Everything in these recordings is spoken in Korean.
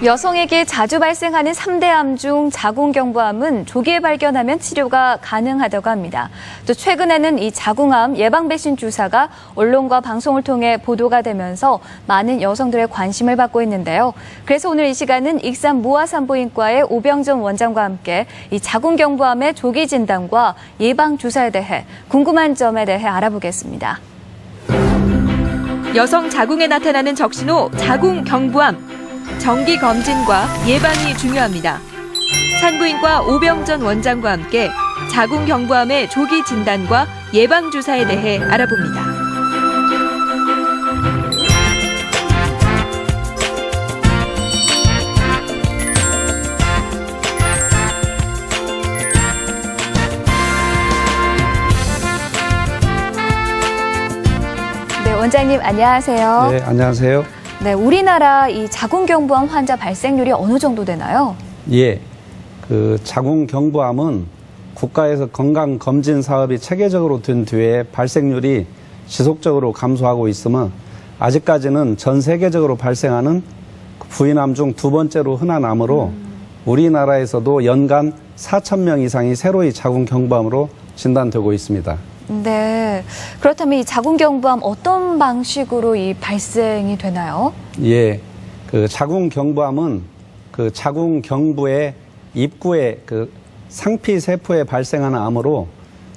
여성에게 자주 발생하는 3대 암 중 자궁경부암은 조기에 발견하면 치료가 가능하다고 합니다. 또 최근에는 이 자궁암 예방 백신 주사가 언론과 방송을 통해 보도가 되면서 많은 여성들의 관심을 받고 있는데요. 그래서 오늘 이 시간은 익산 모아산부인과의 오병전 원장과 함께 이 자궁경부암의 조기 진단과 예방 주사에 대해 궁금한 점에 대해 알아보겠습니다. 여성 자궁에 나타나는 적신호 자궁경부암. 정기 검진과 예방이 중요합니다. 산부인과 오병전 원장과 함께 자궁경부암의 조기 진단과 예방 주사에 대해 알아봅니다. 네, 원장님 안녕하세요. 네, 안녕하세요. 네, 우리나라 이 자궁경부암 환자 발생률이 어느 정도 되나요? 예, 그 자궁경부암은 국가에서 건강검진 사업이 체계적으로 된 뒤에 발생률이 지속적으로 감소하고 있으며 아직까지는 전 세계적으로 발생하는 부인암 중 두 번째로 흔한 암으로 우리나라에서도 연간 4,000명 이상이 새로이 자궁경부암으로 진단되고 있습니다. 네. 그렇다면 이 자궁경부암 어떤 방식으로 이 발생이 되나요? 예, 그 자궁경부암은 그 자궁경부의 입구에 그 상피세포에 발생하는 암으로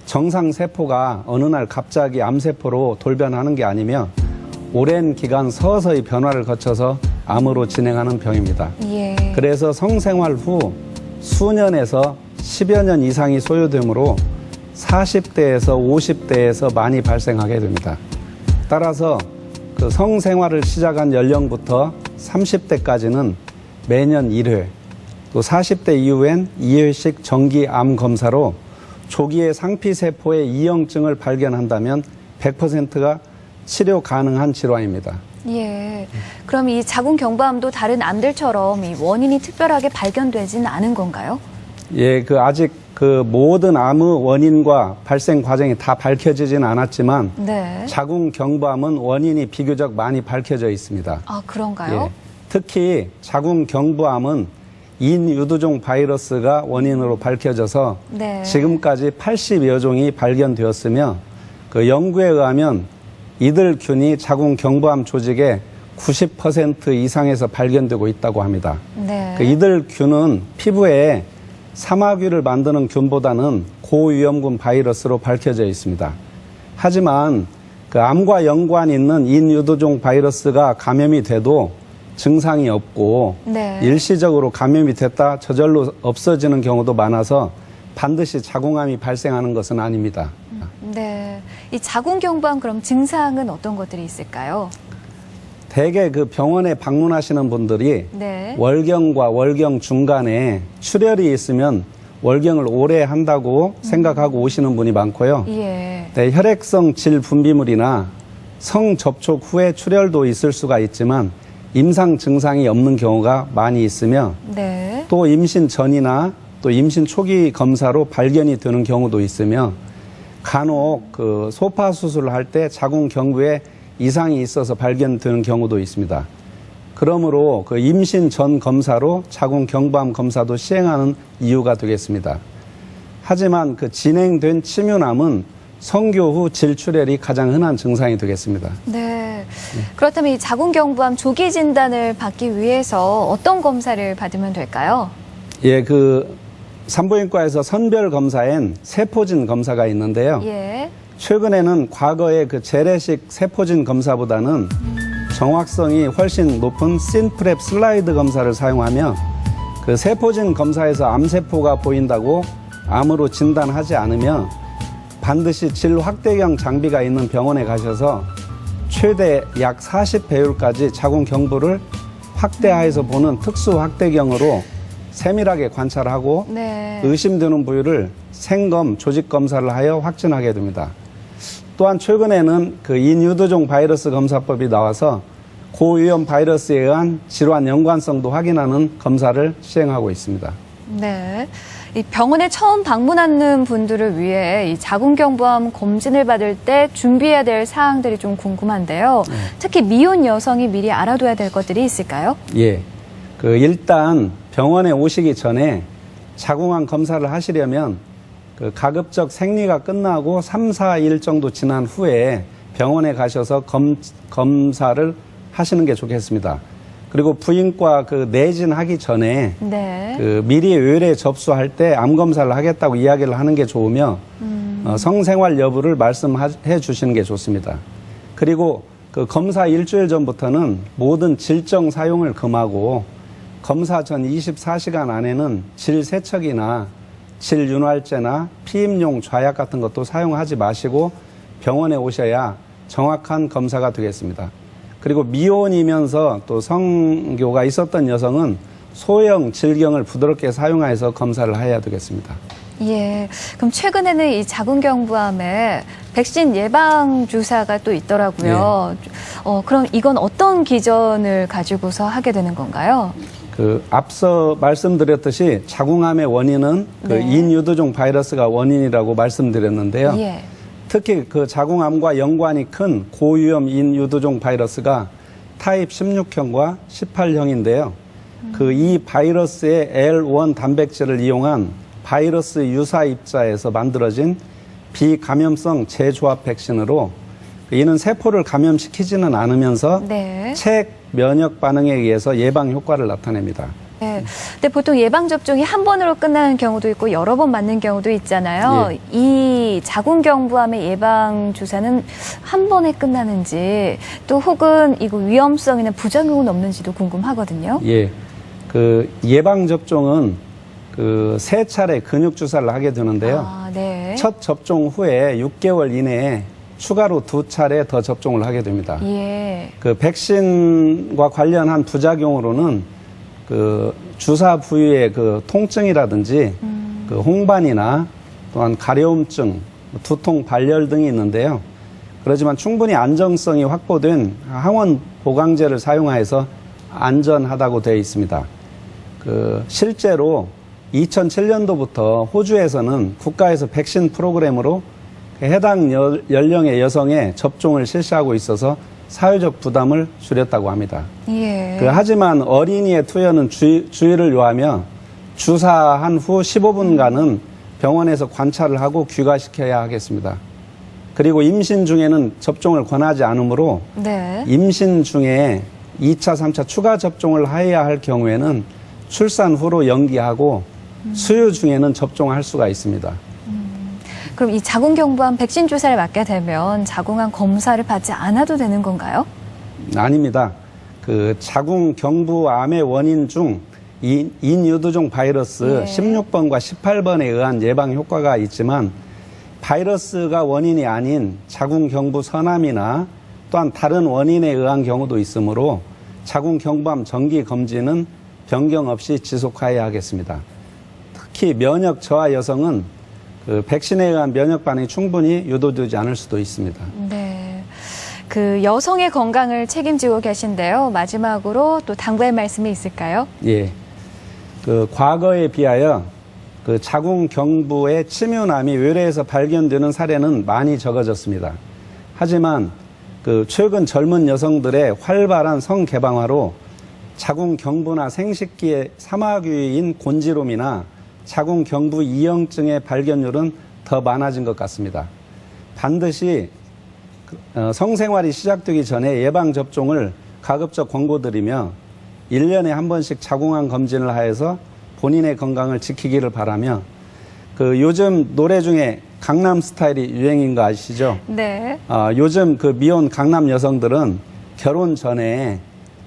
정상세포가 어느 날 갑자기 암세포로 돌변하는 게 아니며 오랜 기간 서서히 변화를 거쳐서 암으로 진행하는 병입니다. 예. 그래서 성생활 후 수년에서 10여 년 이상이 소요되므로 40대에서 50대에서 많이 발생하게 됩니다. 따라서 그 성생활을 시작한 연령부터 30대까지는 매년 1회, 또 40대 이후엔 2회씩 정기 암 검사로 조기에 상피세포의 이형증을 발견한다면 100%가 치료 가능한 질환입니다. 예. 그럼 이 자궁경부암도 다른 암들처럼 이 원인이 특별하게 발견되지는 않은 건가요? 예, 아직 모든 암의 원인과 발생 과정이 다 밝혀지진 않았지만 네. 자궁경부암은 원인이 비교적 많이 밝혀져 있습니다. 아, 그런가요? 예, 특히 자궁경부암은 인유두종 바이러스가 원인으로 밝혀져서 네. 지금까지 80여 종이 발견되었으며 그 연구에 의하면 이들 균이 자궁경부암 조직의 90% 이상에서 발견되고 있다고 합니다. 네. 이들 균은 피부에 사마귀를 만드는 균보다는 고위험군 바이러스로 밝혀져 있습니다. 하지만 그 암과 연관 있는 인유두종 바이러스가 감염이 돼도 증상이 없고 네. 일시적으로 감염이 됐다 저절로 없어지는 경우도 많아서 반드시 자궁암이 발생하는 것은 아닙니다. 네. 이 자궁경부암 그럼 증상은 어떤 것들이 있을까요? 대개 그 병원에 방문하시는 분들이 네. 월경과 월경 중간에 출혈이 있으면 월경을 오래 한다고 생각하고 오시는 분이 많고요. 예. 네, 혈액성 질 분비물이나 성 접촉 후에 출혈도 있을 수가 있지만 임상 증상이 없는 경우가 많이 있으며 네. 또 임신 전이나 또 임신 초기 검사로 발견이 되는 경우도 있으며 간혹 그 소파 수술을 할 때 자궁경부에 이상이 있어서 발견되는 경우도 있습니다. 그러므로 그 임신 전 검사로 자궁경부암 검사도 시행하는 이유가 되겠습니다. 하지만 그 진행된 침유암은 성교 후 질출혈이 가장 흔한 증상이 되겠습니다. 네. 그렇다면 이 자궁경부암 조기 진단을 받기 위해서 어떤 검사를 받으면 될까요? 예, 산부인과에서 선별 검사엔 세포진 검사가 있는데요. 예. 최근에는 과거의 그 재래식 세포진 검사보다는 정확성이 훨씬 높은 신프랩 슬라이드 검사를 사용하며 그 세포진 검사에서 암세포가 보인다고 암으로 진단하지 않으며 반드시 질 확대경 장비가 있는 병원에 가셔서 최대 약 40배율까지 자궁경부를 확대하여서 보는 특수 확대경으로 세밀하게 관찰하고 네. 의심되는 부위를 생검, 조직 검사를 하여 확진하게 됩니다. 또한 최근에는 그 인유두종 바이러스 검사법이 나와서 고위험 바이러스에 의한 질환 연관성도 확인하는 검사를 시행하고 있습니다. 네. 이 병원에 처음 방문하는 분들을 위해 이 자궁경부암 검진을 받을 때 준비해야 될 사항들이 좀 궁금한데요. 특히 미혼 여성이 미리 알아둬야 될 것들이 있을까요? 예. 일단 병원에 오시기 전에 자궁암 검사를 하시려면 가급적 생리가 끝나고 3, 4일 정도 지난 후에 병원에 가셔서 검사를 하시는 게 좋겠습니다. 그리고 부인과 내진하기 전에 네. 미리 의뢰 접수할 때 암 검사를 하겠다고 이야기를 하는 게 좋으며 성생활 여부를 말씀해 주시는 게 좋습니다. 그리고 검사 일주일 전부터는 모든 질정 사용을 금하고 검사 전 24시간 안에는 질 세척이나 질 윤활제나 피임용 좌약 같은 것도 사용하지 마시고 병원에 오셔야 정확한 검사가 되겠습니다. 그리고 미혼이면서 또 성교가 있었던 여성은 소형 질경을 부드럽게 사용해서 검사를 해야 되겠습니다. 예. 그럼 최근에는 이 자궁경부암에 백신 예방 주사가 또 있더라고요. 그럼 이건 어떤 기전을 가지고서 하게 되는 건가요? 앞서 말씀드렸듯이 자궁암의 원인은 네. 인유두종 바이러스가 원인이라고 말씀드렸는데요. 예. 특히 자궁암과 연관이 큰 고위험 인유두종 바이러스가 타입 16형과 18형인데요. 이 바이러스의 L1 단백질을 이용한 바이러스 유사 입자에서 만들어진 비감염성 재조합 백신으로 이는 세포를 감염시키지는 않으면서 네. 체액 면역 반응에 의해서 예방 효과를 나타냅니다. 네. 근데 보통 예방접종이 한 번으로 끝나는 경우도 있고 여러 번 맞는 경우도 있잖아요. 예. 이 자궁경부암의 예방주사는 한 번에 끝나는지 또 혹은 이거 위험성이나 부작용은 없는지도 궁금하거든요. 예. 예방접종은 세 차례 근육주사를 하게 되는데요. 네. 첫 접종 후에 6개월 이내에 추가로 2차례 더 접종을 하게 됩니다. 예. 백신과 관련한 부작용으로는 주사 부위의 통증이라든지 홍반이나 또한 가려움증, 두통, 발열 등이 있는데요. 그렇지만 충분히 안정성이 확보된 항원 보강제를 사용하여서 안전하다고 되어 있습니다. 실제로 2007년도부터 호주에서는 국가에서 백신 프로그램으로 해당 연령의 여성의 접종을 실시하고 있어서 사회적 부담을 줄였다고 합니다. 예. 하지만 어린이의 투여는 주의를 요하며 주사한 후 15분간은 병원에서 관찰을 하고 귀가시켜야 하겠습니다. 그리고 임신 중에는 접종을 권하지 않으므로 네. 임신 중에 2차, 3차 추가 접종을 해야 할 경우에는 출산 후로 연기하고 수유 중에는 접종할 수가 있습니다. 그럼 이 자궁경부암 백신 주사를 맞게 되면 자궁암 검사를 받지 않아도 되는 건가요? 아닙니다. 자궁경부암의 원인 중 인유두종 바이러스 예. 16번과 18번에 의한 예방 효과가 있지만 바이러스가 원인이 아닌 자궁경부 선암이나 또한 다른 원인에 의한 경우도 있으므로 자궁경부암 정기 검진은 변경 없이 지속해야 하겠습니다. 특히 면역 저하 여성은 백신에 의한 면역 반응이 충분히 유도되지 않을 수도 있습니다. 네. 여성의 건강을 책임지고 계신데요. 마지막으로 또 당부의 말씀이 있을까요? 예. 과거에 비하여 자궁경부의 침유암이 외래에서 발견되는 사례는 많이 적어졌습니다. 하지만 최근 젊은 여성들의 활발한 성개방화로 자궁경부나 생식기의 사마귀인 곤지롬이나 자궁경부 이형증의 발견율은 더 많아진 것 같습니다. 반드시 성생활이 시작되기 전에 예방접종을 가급적 권고드리며 1년에 한 번씩 자궁암 검진을 하여서 본인의 건강을 지키기를 바라며 요즘 노래 중에 강남 스타일이 유행인 거 아시죠? 네. 요즘 미혼 강남 여성들은 결혼 전에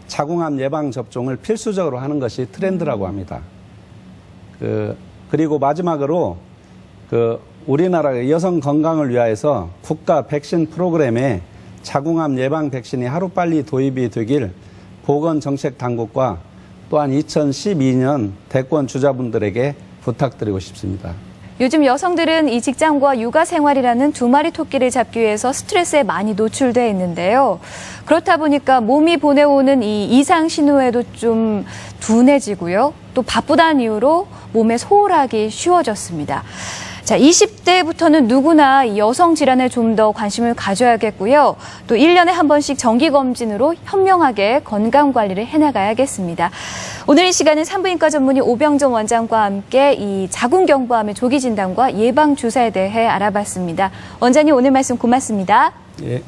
자궁암 예방접종을 필수적으로 하는 것이 트렌드라고 합니다. 그리고 마지막으로 우리나라 여성 건강을 위하여서 국가 백신 프로그램에 자궁암 예방 백신이 하루빨리 도입이 되길 보건정책당국과 또한 2012년 대권 주자분들에게 부탁드리고 싶습니다. 요즘 여성들은 이 직장과 육아 생활이라는 두 마리 토끼를 잡기 위해서 스트레스에 많이 노출되어 있는데요. 그렇다 보니까 몸이 보내오는 이 이상 신호에도 좀 둔해지고요. 또 바쁘다는 이유로 몸에 소홀하기 쉬워졌습니다. 자, 20대부터는 누구나 이 여성 질환에 좀 더 관심을 가져야겠고요. 또 1년에 한 번씩 정기검진으로 현명하게 건강관리를 해나가야겠습니다. 오늘 이 시간은 산부인과 전문의 오병정 원장과 함께 이 자궁경부암의 조기 진단과 예방 주사에 대해 알아봤습니다. 원장님 오늘 말씀 고맙습니다. 예.